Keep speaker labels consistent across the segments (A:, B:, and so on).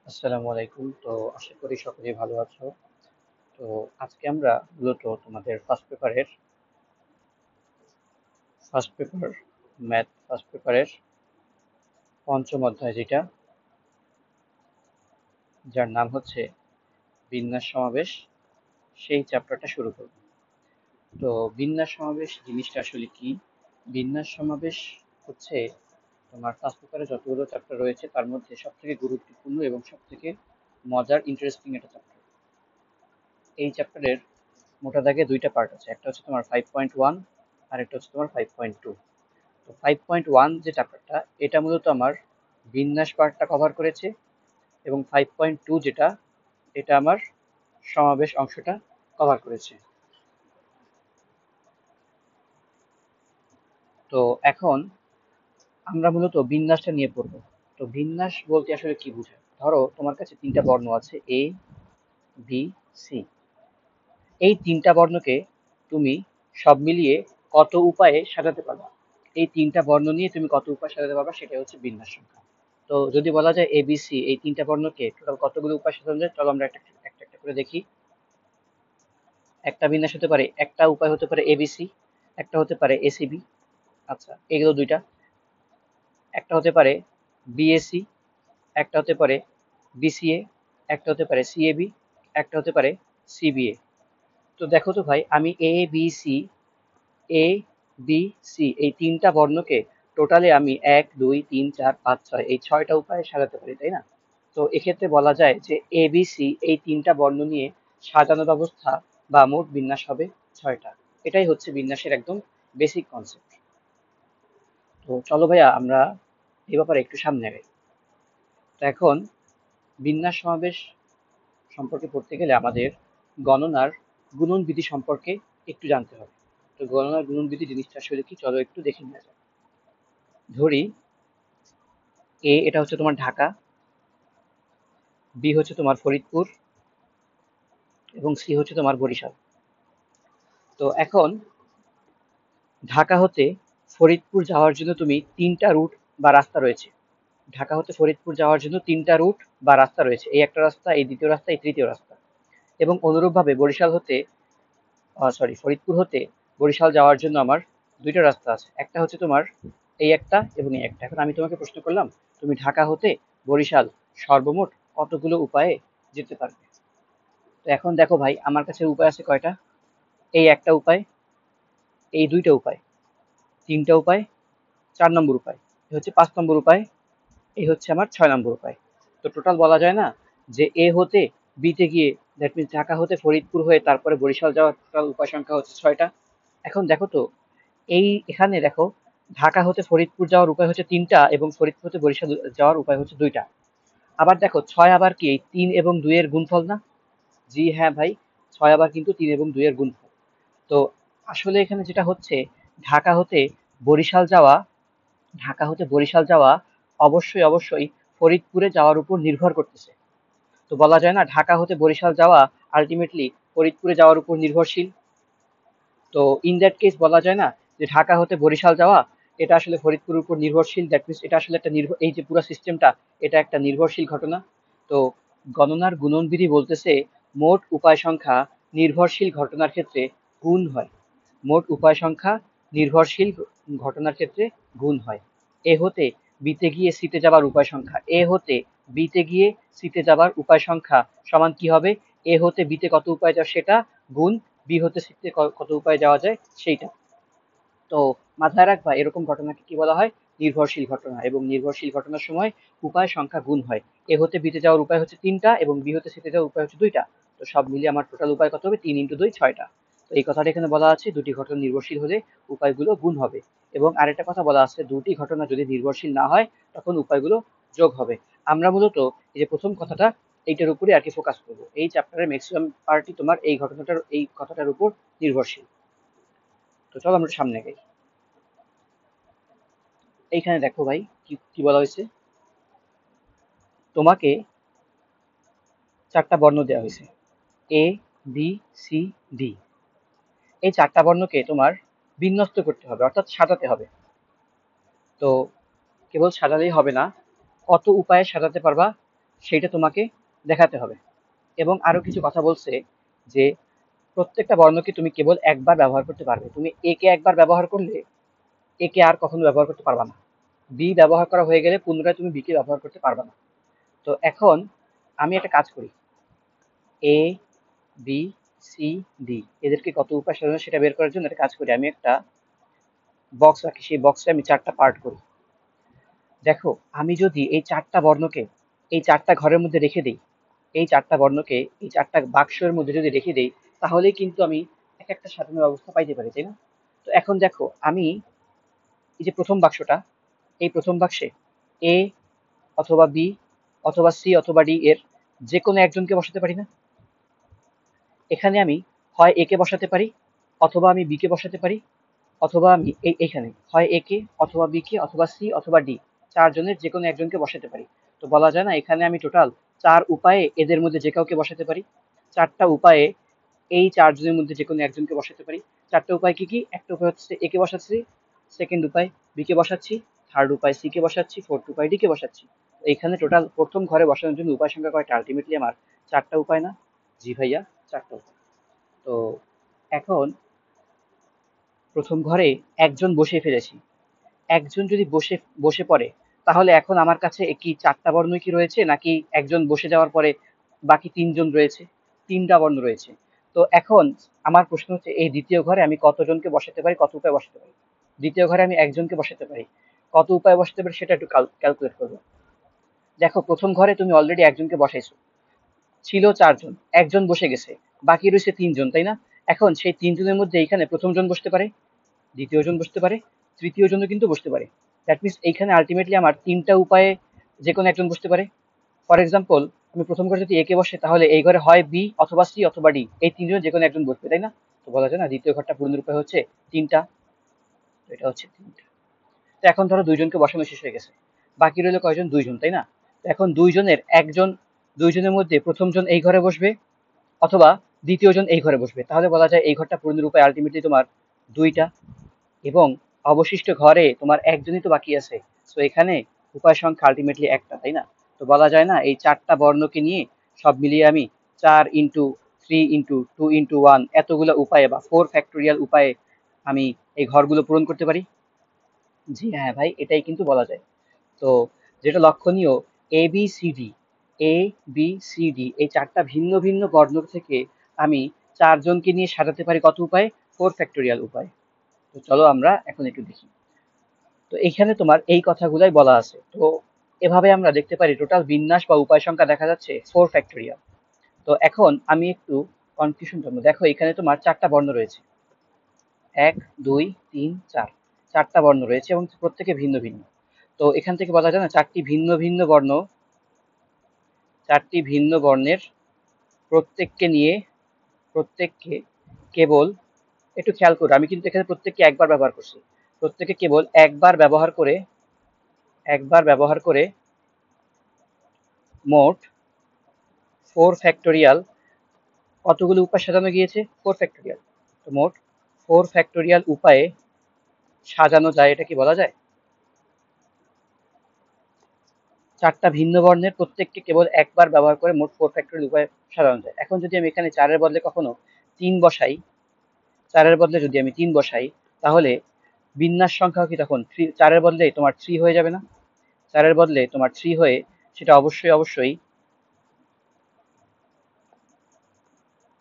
A: আসসালামু আলাইকুম। তো আশা করি সকলেই ভালো আছো। তো আজকে আমরা মূলত তোমাদের ফার্স্ট পেপার ম্যাথ ফার্স্ট পেপারের পঞ্চম অধ্যায় যেটা, যার নাম হচ্ছে বিন্যাস সমাবেশ, সেই চ্যাপ্টারটা শুরু করব। তো বিন্যাস সমাবেশ জিনিসটা আসলে কি? বিন্যাস সমাবেশ হচ্ছে তোমার ফার্স্ট পেপারে যতগুলো চ্যাপ্টার রয়েছে তার মধ্যে সবথেকে গুরুত্বপূর্ণ এবং সবথেকে মজার ইন্টারেস্টিং একটা চ্যাপ্টার। এই চ্যাপ্টারের মোটা দাগে দুইটা পার্ট আছে, একটা হচ্ছে তোমার 5.1 আর একটা হচ্ছে তোমার 5.2। তো 5.1 যে চ্যাপ্টারটা, এটা মূলত আমার বিন্যাস পার্টটা কভার করেছে, এবং 5.2 যেটা, এটা আমার সমাবেশ অংশটা কভার করেছে। তো এখন আমরা মূলত বিন্যাসটা নিয়ে পড়বো। তো বিন্যাস বলতে আসলে কি বোঝায়? ধরো তোমার কাছে তিনটা বর্ণ আছে, এ, বি, সি। এই তিনটা বর্ণকে তুমি সব মিলিয়ে কত উপায়ে সাজাতে পারবা? এই তিনটা বর্ণ নিয়ে তুমি কত উপায়ে সাজাতে পারবা, সেটাই হচ্ছে বিন্যাস সংখ্যা। তো যদি বলা যায় এ বি সি, এই তিনটা বর্ণকে টোটাল কতগুলো উপায়ে সাজানো যায়, চলো আমরা একটা একটা একটা করে দেখি। একটা বিন্যাস হতে পারে, একটা উপায় হতে পারে এবিসি, একটা হতে পারে এসিবি। আচ্ছা, এগুলো দুইটা। একটা হতে পারে বিএসি, একটা হতে পারে বিসিএ, একটা হতে পারে সিএবি, একটা হতে পারে সিবিএ। তো দেখো তো ভাই, আমি এ বি সি এই তিনটা বর্ণকে টোটালে আমি 1 2 3 4 5 6 এই 6টা উপায়ে সাজাতে পারি, তাই না? তো এক্ষেত্রে বলা যায় যে এ বি সি এই তিনটা বর্ণ নিয়ে সাজানোর অবস্থা বা মোট বিন্যাস হবে 6টা। এটাই হচ্ছে বিন্যাসের একদম বেসিক কনসেপ্ট। তো চলো ভাইয়া, আমরা এই ব্যাপারে একটু সামনে আগাই। তো এখন বিন্যাস সমাবেশ সম্পর্কে পড়তে গেলে আমাদের গণনার গুণন বিধি সম্পর্কে একটু জানতে হবে। তো গণনার গুণন বিধি জিনিসটা আসলে কি, চলো একটু দেখে নেওয়া যাক। ধরি এ, এটা হচ্ছে তোমার ঢাকা, বি হচ্ছে তোমার ফরিদপুর, এবং সি হচ্ছে তোমার বরিশাল। তো এখন ঢাকা হতে ফরিদপুর যাওয়ার জন্য তুমি তিনটা রুট বা রাস্তা রয়েছে। ঢাকা হতে ফরিদপুর যাওয়ার জন্য তিনটা রুট বা রাস্তা রয়েছে, এই একটা রাস্তা, এই দ্বিতীয় রাস্তা, এই তৃতীয় রাস্তা। এবং অনুরূপভাবে ফরিদপুর হতে বরিশাল যাওয়ার জন্য আমার দুইটা রাস্তা আছে, একটা হচ্ছে তোমার এই একটা এবং এই একটা। এখন আমি তোমাকে প্রশ্ন করলাম, তুমি ঢাকা হতে বরিশাল সর্বমোট কতগুলো উপায়ে যেতে পারবে? তো এখন দেখো ভাই, আমার কাছে উপায় আছে কয়টা? এই একটা উপায়, এই দুইটা উপায়, তিনটা উপায়, 4 নম্বর উপায়, এই হচ্ছে 5 নম্বর উপায়, এই হচ্ছে আমার 6 নম্বর উপায়। তো টোটাল বলা যায় না যে এ হতে বিতে গিয়ে, দ্যাট মিনস ঢাকা হতে ফরিদপুর হয়ে তারপরে বরিশাল যাওয়ার টোটাল উপায় সংখ্যা হচ্ছে 6টা। এখন দেখো তো, এখানে দেখো, ঢাকা হতে ফরিদপুর যাওয়ার উপায় হচ্ছে 3টা এবং ফরিদপুর হতে বরিশাল যাওয়ার উপায় হচ্ছে 2টা। আবার দেখো, 6 আবার কি এই 3 এবং 2 এর গুণফল না? জি হ্যাঁ ভাই, 6 আবার কিন্তু 3 এবং 2 এর গুণফল। তো আসলে এখানে যেটা হচ্ছে, ঢাকা হতে বরিশাল যাওয়া ঢাকা হতে বরিশাল যাওয়া অবশ্যই অবশ্যই ফরিদপুরে যাওয়ার উপর নির্ভর করতেছে। তো বলা যায় না ঢাকা হতে বরিশাল যাওয়া আলটিমেটলি ফরিদপুরে যাওয়ার উপর নির্ভরশীল। তো ইন দ্যাট কেস বলা যায় না যে ঢাকা হতে বরিশাল যাওয়া এটা আসলে ফরিদপুরের উপর নির্ভরশীল। দ্যাট মিনস এটা আসলে একটা এই যে পুরো সিস্টেমটা, এটা একটা নির্ভরশীল ঘটনা। তো গণনার গুণনবিধি বলতেছে মোট উপায় সংখ্যা নির্ভরশীল ঘটনার ক্ষেত্রে গুণ হয়। মোট উপায় সংখ্যা নির্ভরশীল ঘটনার ক্ষেত্রে গুণ হয়। এ হতে বিতে গিয়ে সিতে যাবার উপায় সংখ্যা, এ হতে বিতে গিয়ে সিতে যাবার উপায় সংখ্যা সমান কি হবে? এ হতে বিতে কত উপায় যাওয়া সেটা গুণ বি হতে সিতে কত উপায় যাওয়া যায় সেইটা। তো মাথায় রাখবা, এরকম ঘটনাকে কি বলা হয়? নির্ভরশীল ঘটনা। এবং নির্ভরশীল ঘটনার সময় উপায় সংখ্যা গুণ হয়। এ হতে বিতে যাওয়ার উপায় হচ্ছে 3টা এবং বি হতে সিতে যাওয়ার উপায় হচ্ছে 2টা। তো সব মিলিয়ে আমার টোটাল উপায় কত হবে? 3 × 2 6টা। তো এই কথাটা এখানে বলা আছে, দুটি ঘটনা নির্ভরশীল হলে উপায়গুলো গুণ হবে। এবং আরেকটা কথা বলা আছে, দুটি ঘটনা যদি নির্ভরশীল না হয় তখন উপায়গুলো যোগ হবে। আমরা মূলত এই যে প্রথম কথাটা, এইটার উপরে আর কি ফোকাস করবো। এই চ্যাপ্টারের ম্যাক্সিমাম পার্টই তোমার এই কথাটার উপর নির্ভরশীল। তো চলো আমরা সামনে যাই। এইখানে দেখো ভাই, কি কি বলা হয়েছে, তোমাকে 4টা বর্ণ দেওয়া হয়েছে, এ বি সি ডি। এই 4টা বর্ণকে তোমার বিন্যস্ত করতে হবে, অর্থাৎ সাজাতে হবে। তো কেবল সাজালেই হবে না, কত উপায়ে সাজাতে পারবা সেইটা তোমাকে দেখাতে হবে। এবং আরো কিছু কথা বলছে যে প্রত্যেকটা বর্ণকে তুমি কেবল একবার ব্যবহার করতে পারবে। তুমি এ কে একবার ব্যবহার করলে এ কে আর কখনো ব্যবহার করতে পারবা না। বি ব্যবহার করা হয়ে গেলে পুনরায় তুমি বি কে ব্যবহার করতে পারবা না। তো এখন আমি একটা কাজ করি, এ বি সি ডি এদেরকে কত উপায় সাজানো সেটা বের করার জন্য একটা কাজ করি, আমি একটা বক্স রাখি, সেই বক্সে আমি 4টা পার্ট করি। দেখো আমি যদি এই 4টা বর্ণকে এই 4টা ঘরের মধ্যে রেখে দিই, এই 4টা বর্ণকে এই 4টা বাক্সের মধ্যে যদি রেখে দিই, তাহলেই কিন্তু আমি এক একটা সাজানোর অবস্থা পাইতে পারি, তাই না? তো এখন দেখো আমি এই যে প্রথম বাক্সটা, এই প্রথম বাক্সে এ অথবা বি অথবা সি অথবা ডি এর যে কোনো একজনকে বসাতে পারি না? এখানে আমি হয় এ কে বসাতে পারি, অথবা আমি বি কে বসাতে পারি, অথবা আমি এইখানে হয় এ কে অথবা বি কে অথবা সি অথবা ডি, চারজনের যে কোনো একজনকে বসাতে পারি। তো বলা যায় না এখানে আমি টোটাল 4 উপায়ে এদের মধ্যে যে কাউকে বসাতে পারি। 4টা উপায়ে এই চারজনের মধ্যে যে কোনো একজনকে বসাতে পারি। 4টা উপায় কি কি? একটা উপায় হচ্ছে এ কে বসাচ্ছি, সেকেন্ড উপায় বি কে বসাচ্ছি, থার্ড উপায় সি কে বসাচ্ছি, ফোর্থ উপায় ডি কে বসাচ্ছি। এইখানে টোটাল প্রথম ঘরে বসানোর জন্য উপায় সংখ্যা কয়টা? আলটিমেটলি আমার 4টা উপায় না? জি ভাইয়া, 4টা উপায়। তো এখন প্রথম ঘরে একজন বসে ফেলেছি, একজন যদি বসে বসে পড়ে, তাহলে এখন আমার কাছে কি 4টা বর্ণ কি রয়েছে, নাকি একজন বসে যাওয়ার পরে বাকি 3জন রয়েছে? 3টা বর্ণ রয়েছে। তো এখন আমার প্রশ্ন হচ্ছে এই দ্বিতীয় ঘরে আমি কতজনকে বসাতে পারি, কত উপায় বসাতে পারি? দ্বিতীয় ঘরে আমি একজনকে বসাতে পারি, কত উপায় বসাতে পারি সেটা একটু ক্যালকুলেট করবো। দেখো প্রথম ঘরে তুমি অলরেডি একজনকে বসাইছো, ছিল 4জন, একজন বসে গেছে, বাকি রয়েছে 3জন, তাই না? এখন সেই 3জনের মধ্যে এইখানে প্রথম জন বসতে পারে, দ্বিতীয় জন বসতে পারে, তৃতীয় জনও কিন্তু বসতে পারে। দ্যাট মিনস এইখানে আলটিমেটলি আমার 3টা উপায়ে যে কোনো একজন বসতে পারে। ফর এক্সাম্পল আমি প্রথম ঘরে যদি এ কে বসে, তাহলে এই ঘরে হয় বি অথবা সি অথবা ডি, এই 3জনের যে কোনো একজন বসবে, তাই না? তো বলা যায় না দ্বিতীয় ঘরটা পূর্ণের উপায় হচ্ছে 3টা। এটা হচ্ছে 3টা। তো এখন ধরো 2জনকে বসানো শেষ হয়ে গেছে, বাকি রইল কয়জন? 2জন, তাই না? তো এখন 2জনের একজন, 2জনের মধ্যে প্রথম জন এই ঘরে বসবে, অথবা দ্বিতীয় জন এই ঘরে বসবে, তাহলে বলা যায় এই ঘরটা পূর্ণের উপায় আলটিমেটলি তোমার 2টা। এবং অবশিষ্ট ঘরে তোমার একজনই তো বাকি আছে। সো এখানে উপায় সংখ্যা আলটিমেটলি একটা, তাই না? তো বলা যায় না এই 4টা বর্ণকে নিয়ে সব মিলিয়ে আমি 4 × 3 × 2 × 1 এতগুলো উপায়ে বা 4 ফ্যাক্টোরিয়াল উপায়ে আমি এই ঘরগুলো পূরণ করতে পারি। জি হ্যাঁ ভাই, এটাই কিন্তু বলা যায়। তো যেটা লক্ষণীয়, A B C D, A B C D এই 4টা ভিন্ন ভিন্ন বর্ণ থেকে আমি 4জনকে নিয়ে সাজাতে পারি কত উপায়ে? 4 ফ্যাক্টোরিয়াল উপায়। তো চলো আমরা এখন একটু দেখি। তো এইখানে তোমার এই কথাগুলাই বলা আছে। তো এভাবে আমরা দেখতে পারি টোটাল বিন্যাস বা উপায় সংখ্যা দেখা যাচ্ছে 4 ফ্যাক্টোরিয়াল। তো এখন আমি একটু কনফিউশন জন্য, দেখো এখানে তোমার 4টা বর্ণ রয়েছে, 1 2 3 4, 4টা বর্ণ রয়েছে এবং প্রত্যেকে ভিন্ন ভিন্ন। তো এখান থেকে বলা যায় না 4টি ভিন্ন ভিন্ন বর্ণ, 4টি ভিন্ন বর্ণের প্রত্যেককে নিয়ে, প্রত্যেককে কেবল, একটু খেয়াল করো আমি কিন্তু এখানে প্রত্যেককে একবার ব্যবহার করছি, প্রত্যেকে কেবল একবার ব্যবহার করে, একবার ব্যবহার করে মোট 4 ফ্যাক্টোরিয়াল কতগুলো উপায় সাজানো গিয়েছে? 4 ফ্যাক্টোরিয়াল। তো মোট 4 ফ্যাক্টোরিয়াল উপায়ে সাজানো যায়, এটা কি বলা যায়? 4টা ভিন্ন বর্ণের প্রত্যেককে কেবল একবার ব্যবহার করে মোট 4 ফ্যাক্টোরিয়াল উপায়ে সাজানো যায়। এখন যদি আমি এখানে 4-এর বদলে কখনো 3 বসাই, 4-এর বদলে যদি আমি 3 বসাই, তাহলে বিন্যাস সংখ্যাও কি তখন 4-এর বদলে তোমার 3 হয়ে যাবে না? 4-এর বদলে তোমার 3 হয়ে সেটা অবশ্যই অবশ্যই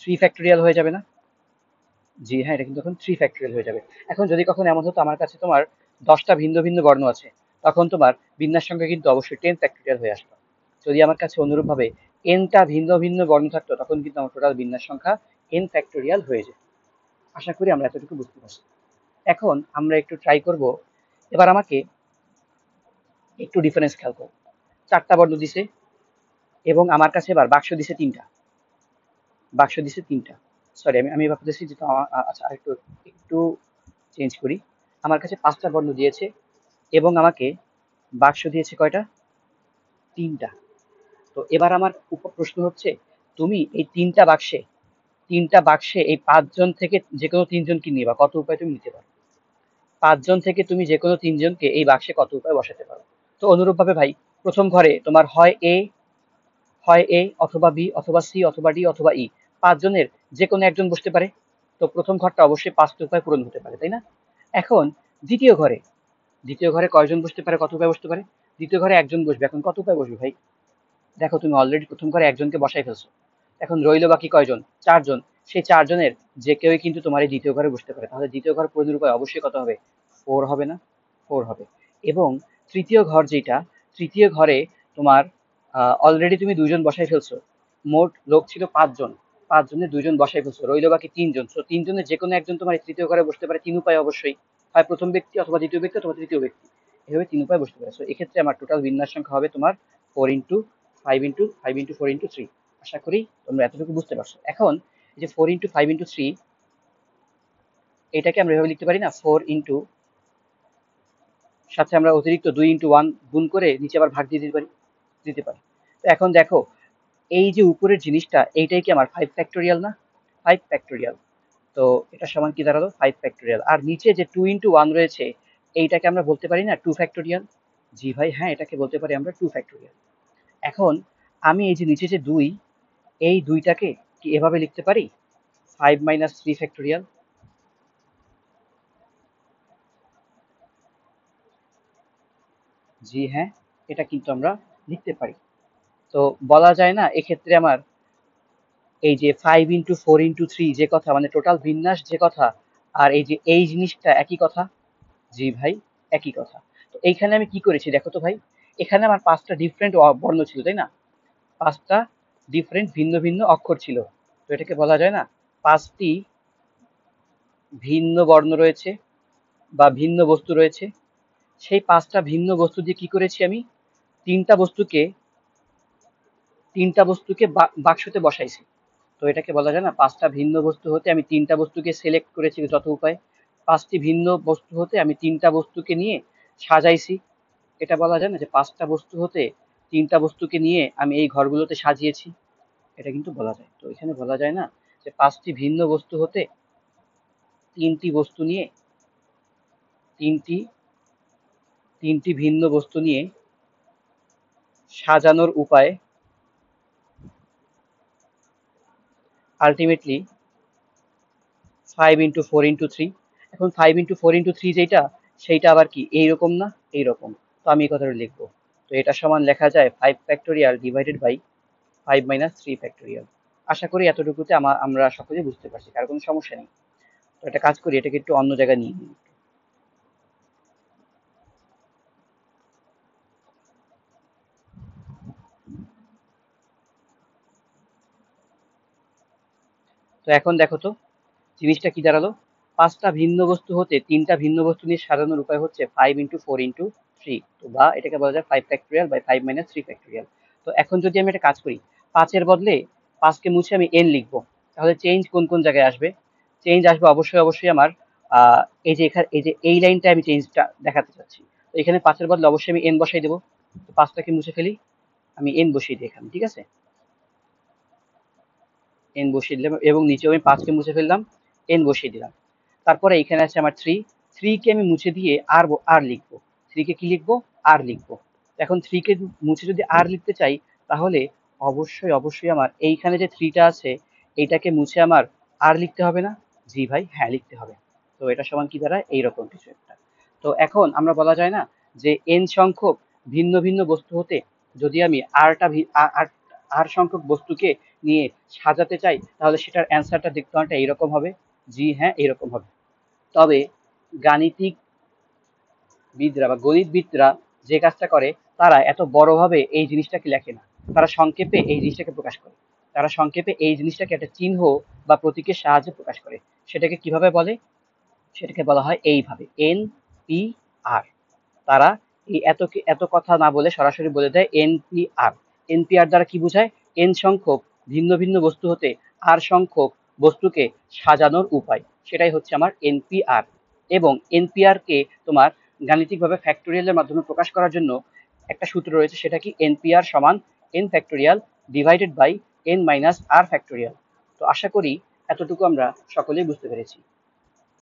A: 3 ফ্যাক্টোরিয়াল হয়ে যাবে না? জি হ্যাঁ, এটা কিন্তু তখন 3 ফ্যাক্টোরিয়াল হয়ে যাবে। এখন যদি কখনো এমন হতো আমার কাছে তোমার 10টা ভিন্ন ভিন্ন বর্ণ আছে, তখন তোমার বিন্যাস সংখ্যা কিন্তু অবশ্যই 10 ফ্যাক্টোরিয়াল হয়ে আসতো। যদি আমার কাছে অনুরূপভাবে nটা ভিন্ন ভিন্ন বর্ণ থাকতো, তখন কিন্তু আমার টোটাল বিন্যাস সংখ্যা n ফ্যাক্টোরিয়াল হয়ে যেত। আশা করি আমরা এতটুকু বুঝতে পারছি। এখন আমরা একটু ট্রাই করব, এবার আমাকে একটু ডিফারেন্স খেয়াল করো। 4টা বর্ণ দিছে এবং আমার কাছে এবার বাক্স দিছে 3টা, বাক্স দিছে 3টা। সরি, আমি ভাবতেছি যে আচ্ছা আরেকটু একটু চেঞ্জ করি। আমার কাছে 5টা বর্ণ দিয়েছে এবং আমাকে বাক্স দিয়েছে কয়টা? 3টা। তো এবার আমার প্রশ্ন হচ্ছে, তুমি এই 3টা বাক্সে এই 5জন থেকে যে কোনো 3জনকে নিয়ে বা কত উপায় তুমি নিতে পারো? 5জন থেকে তুমি যে কোনো 3জনকে এই বাক্সে কত উপায় বসাতে পারো? তো অনুরূপভাবে ভাই, প্রথম ঘরে তোমার হয় এ হয় এ অথবা বি অথবা সি অথবা ডি অথবা ই, পাঁচজনের যে কোনো একজন বসতে পারে। তো প্রথম ঘরটা অবশ্যই পাঁচটি উপায় পূরণ হতে পারে, তাই না? এখন দ্বিতীয় ঘরে, দ্বিতীয় ঘরে কয়জন বসতে পারে, কত উপায় বসতে পারে? দ্বিতীয় ঘরে একজন বসবে, এখন কত উপায় বসবে ভাই? দেখো তুমি অলরেডি প্রথম ঘরে একজনকে বসাই ফেলছো, এখন রইলো বাকি কয়জন? চারজন। সেই চারজনের যে কেউই কিন্তু তোমার এই দ্বিতীয় ঘরে বসতে পারে, তাহলে দ্বিতীয় ঘর পূরণের উপায় অবশ্যই কত হবে? ফোর হবে না? ফোর হবে। এবং তৃতীয় ঘর যেটা, তৃতীয় ঘরে তোমার অলরেডি তুমি দুইজন বসাই ফেলছো, মোট লোক ছিল পাঁচজন, পাঁচজনের দুইজন বসাই ফেলছো, রইলো বাকি তিনজন। তো তিনজনের যে কোনো একজন তোমার এই তৃতীয় ঘরে বসতে পারে, তিন উপায় অবশ্যই, হয় প্রথম ব্যক্তি অথবা দ্বিতীয় ব্যক্তি অথবা তৃতীয় ব্যক্তি, এভাবে তিন উপায় বসতে পারে। তো এক্ষেত্রে আমার টোটাল বিন্যাস সংখ্যা হবে তোমার 4 × 5 × 4 × 3। আশা করি তোমরা এতটুকু বুঝতে পারছো। এখন এই যে 4 × 5 × 3, এটাকে আমরা এভাবে লিখতে পারি না, 4 সাথে আমরা অতিরিক্ত 2 × 1 গুণ করে নিচে আবার ভাগ দিয়ে দিতে পারি। তো এখন দেখো, এই যে উপরের জিনিসটা, এইটাই কি আমার 5 ফ্যাক্টোরিয়াল না? 5 ফ্যাক্টোরিয়াল। তো এটা সমান কি দাঁড়ালো? 5 ফ্যাক্টোরিয়াল। আর নিচে যে 2 × 1 রয়েছে, এইটাকে আমরা বলতে পারি না 2 ফ্যাক্টোরিয়াল? জি ভাই হ্যাঁ, এটাকে বলতে পারি আমরা 2 ফ্যাক্টোরিয়াল। এখন আমি এই যে নিচে যে 2, এই 2টাকে কি এভাবে লিখতে পারি? 5 - 3 ফ্যাক্টোরিয়াল। জি হ্যাঁ, এটা কিন্তু আমরা লিখতে পারি। তো বলা যায় না এক্ষেত্রে আমার এই যে 5 × 4 × 3 যে কথা, মানে টোটাল বিন্যাস যে কথা, আর এই যে এই জিনিসটা একই কথা। জি ভাই, একই কথা। তো এইখানে আমি কি করেছি দেখো তো ভাই, এখানে আমার 5টা ডিফারেন্ট বর্ণ ছিল, তাই না? 5টা ডিফারেন্ট ভিন্ন ভিন্ন অক্ষর ছিল। তো এটাকে বলা যায় না 5টি ভিন্ন বর্ণ রয়েছে বা ভিন্ন বস্তু রয়েছে। সেই 5টা ভিন্ন বস্তু দিয়ে কি করেছি আমি? তিনটা বস্তুকে বাক্সতে বসাইছি। তো এটাকে বলা যায় না 5টা ভিন্ন বস্তু হতে আমি তিনটা বস্তুকে সিলেক্ট করেছি যত উপায়, 5টি ভিন্ন বস্তু হতে আমি তিনটা বস্তুকে নিয়ে সাজাইছি। এটা বলা যায় না যে 5টা বস্তু হতে তিনটা বস্তুকে নিয়ে আমি এই ঘরগুলোতে সাজিয়েছি? এটা কিন্তু বলা যায়। তো এখানে বলা যায় না যে 5টি ভিন্ন বস্তু হতে তিনটি বস্তু নিয়ে তিনটি তিনটি ভিন্ন বস্তু নিয়ে সাজানোর উপায় আলটিমেটলি 5 × 4 × 3। এখন 5 × 4 × 3 যেটা, সেইটা আবার কি এইরকম না? এইরকম। তো আমি এই কথাটা লিখবো। তো এটা সমান লেখা যায় 5 ফ্যাক্টোরিয়াল ডিভাইডেড বাই 5 - 3 ফ্যাক্টোরিয়াল। আশা করি এতটুকুতে আমরা সকলেই বুঝতে পারছি, কারো কোনো সমস্যা নেই। তো একটা কাজ করি, এটাকে একটু অন্য জায়গায় নিয়ে নিই। তো এখন দেখো তো জিনিসটা কি দাঁড়ালো? 5টা ভিন্ন বস্তু হতে তিনটা ভিন্ন বস্তু নিয়ে সাজানোর উপায় হচ্ছে 5 × 4 × 3, তো বা এটাকে বলা যায় 5 ফ্যাক্টোরিয়াল বাই 5 - 3 ফ্যাক্টোরিয়াল। তো এখন যদি আমি একটা কাজ করি, 5-এর বদলে 5কে মুছে আমি n লিখবো, তাহলে চেঞ্জ কোন কোন জায়গায় আসবে? চেঞ্জ আসবে অবশ্যই আমার আহ এই যে এখানে এই যে এই লাইনটা আমি চেঞ্জটা দেখাতে চাচ্ছি। তো এখানে 5-এর বদলে অবশ্যই আমি n বসাই দেবো। তো 5টাকে মুছে ফেলি, আমি n বসিয়ে দিই এখানে, ঠিক আছে? n বসিয়ে দিলাম এবং নিচেও আমি 5কে মুছে ফেললাম, n বসিয়ে দিলাম। তারপরে এখানে আছে আমার 3 কে আমি মুছে দিয়ে আর লিখবো। 3 কে কি লিখবো? আর লিখবো। এখন 3 কে মুছে যদি আর লিখতে চাই, তাহলে অবশ্যই আমার এইখানে যে 3টা আছে, এইটাকে মুছে আমার আর লিখতে হবে না? জি ভাই হ্যাঁ, লিখতে হবে। তো এটা সমান কি দাঁড়ায়? এইরকম কিছু একটা। তো এখন আমরা বলা যায় না যে n সংখ্যক ভিন্ন ভিন্ন বস্তু হতে যদি আমি আর সংখ্যক বস্তুকে নিয়ে সাজাতে চাই, তাহলে সেটার অ্যান্সারটা দেখতে অনেকটা এইরকম হবে। জি হ্যাঁ, এইরকম হবে। তবে গাণিতিকবিদরা বা গণিতবিদরা যে কাজটা করে, তারা এত বড়ভাবে এই জিনিসটাকে লেখে না, তারা সংক্ষেপে এই জিনিসটাকে প্রকাশ করে। তারা সংক্ষেপে এই জিনিসটাকে একটা চিহ্ন বা প্রতীকের সাহায্যে প্রকাশ করে। সেটাকে কিভাবে বলে? সেটাকে বলা হয় এইভাবে, NPR। তারা এই এত কথা না বলে সরাসরি বলে দেয় NPR। NPR দ্বারা কি বোঝায়? n সংখ্যক ভিন্ন ভিন্ন বস্তু হতে r সংখ্যক বস্তুকে সাজানোর উপায়, সেটাই হচ্ছে আমার NPR। এবং NPR কে তোমার গাণিতিকভাবে ফ্যাক্টোরিয়ালের মাধ্যমে প্রকাশ করার জন্য একটা সূত্র রয়েছে, সেটা কি? NPR সমান n factorial divided by n - r factorial. তো আশা করি এতটুকু আমরা সকলেই বুঝতে পেরেছি।